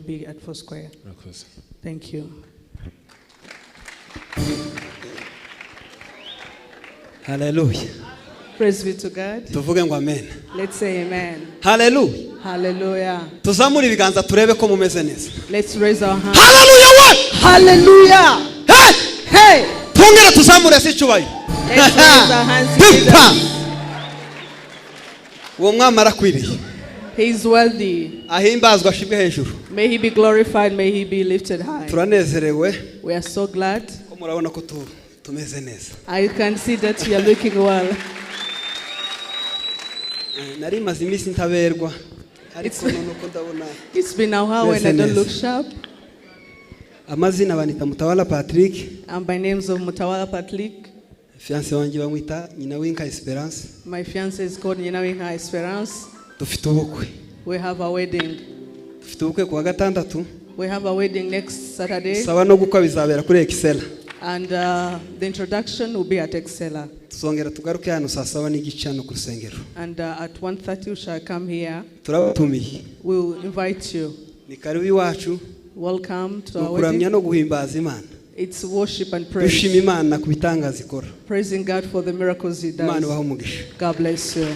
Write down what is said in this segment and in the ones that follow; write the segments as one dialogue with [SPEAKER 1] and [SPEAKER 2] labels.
[SPEAKER 1] will be at Foursquare. Thank you.
[SPEAKER 2] Hallelujah.
[SPEAKER 1] Praise be to God.
[SPEAKER 2] Tuvuge ngo amen.
[SPEAKER 1] Let's say amen.
[SPEAKER 2] Hallelujah.
[SPEAKER 1] Hallelujah.
[SPEAKER 2] Tuzamure ibiganza turebe ko mumeze neza.
[SPEAKER 1] Let's raise our hands.
[SPEAKER 2] Hallelujah.
[SPEAKER 1] Hallelujah.
[SPEAKER 2] Hey!
[SPEAKER 1] Hey!
[SPEAKER 2] Tungere tuzamure si cyubayo.
[SPEAKER 1] Let's raise our hands together.
[SPEAKER 2] Uwo mwami arakwiriye.
[SPEAKER 1] He is worthy.
[SPEAKER 2] Ahimbazwa ashibwe hejuru.
[SPEAKER 1] May he be glorified, may he be lifted high.
[SPEAKER 2] Turanezerewe.
[SPEAKER 1] We are so glad.
[SPEAKER 2] Ko murabona ko tumeze neza.
[SPEAKER 1] I can see that you are looking well.
[SPEAKER 2] Nari maze imisi ntaberwa. Ariko nuko ndabona.
[SPEAKER 1] It's been a while when I don't look sharp.
[SPEAKER 2] Amazina banita Mutawala Patrick.
[SPEAKER 1] And by names of Mutawala Patrick.
[SPEAKER 2] Fiancé wanjye bamwita Nyinawinka Esperance.
[SPEAKER 1] My fiancé is called Nyinawinka Esperance.
[SPEAKER 2] Dufite ubukwe.
[SPEAKER 1] We have a wedding.
[SPEAKER 2] Dufite ubukwe kuwa gatandatu.
[SPEAKER 1] We have a wedding next Saturday.
[SPEAKER 2] Saba no gukwa bizabera kuri Excella.
[SPEAKER 1] And the introduction will be at Excella.
[SPEAKER 2] Tuzongera tugaruke hano saa 7 n'igice hano ku rusengero.
[SPEAKER 1] And at 1:30 we shall come here.
[SPEAKER 2] Turabatumiye.
[SPEAKER 1] We will invite you.
[SPEAKER 2] Ni karibu iwacu.
[SPEAKER 1] Welcome to our
[SPEAKER 2] kuramya
[SPEAKER 1] wedding.
[SPEAKER 2] no guhimbaza Imana.
[SPEAKER 1] It's worship and praise.
[SPEAKER 2] Dushima Imana ku bitangaza ikora.
[SPEAKER 1] Praising God for the miracles he does.
[SPEAKER 2] Imana ibahe umugisha.
[SPEAKER 1] God bless you.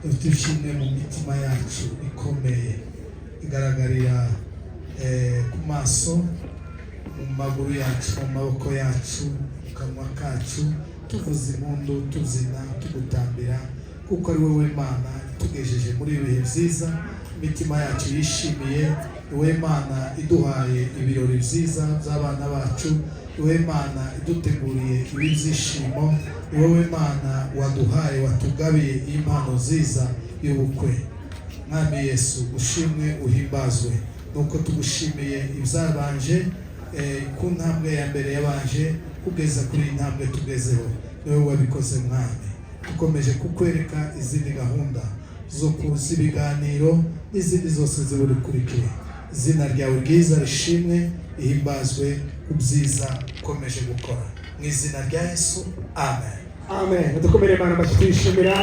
[SPEAKER 3] dushimwe mu mitima yacu ikomeye igaragarira ku maso, mu maguru yacu, mu maboko yacu, mu kanwa kacu, tuvuza impundu, tuzina, tugutambira, kuko ari wowe Mana tugejeje muri ibihe byiza. Imitima yacu yishimiye, wowe Mana iduhaye ibirori byiza by'abana bacu, wowe Mana iduteguriye ibyishimo, wowe Mana waduhaye, watugabiye impano nziza y'ubukwe. Mwami Yesu, ushimwe uhimbazwe, nuko tugushimiye ibyabanje ku ntambwe ya mbere yabanje kugeza kuri iyi ntambwe tugezeho. Wowe wabikoze Mwami, dukomeje kukwereka izindi gahunda zo kuza ibiganiro n'izindi zose ziburikurikira. Izina ryawe ryiza rishimwe, ihimbazwe ku byiza ukomeje gukora, mu izina rya Yesu, amen.
[SPEAKER 4] Amen. Dukomere Imana amashyi tuyishimira.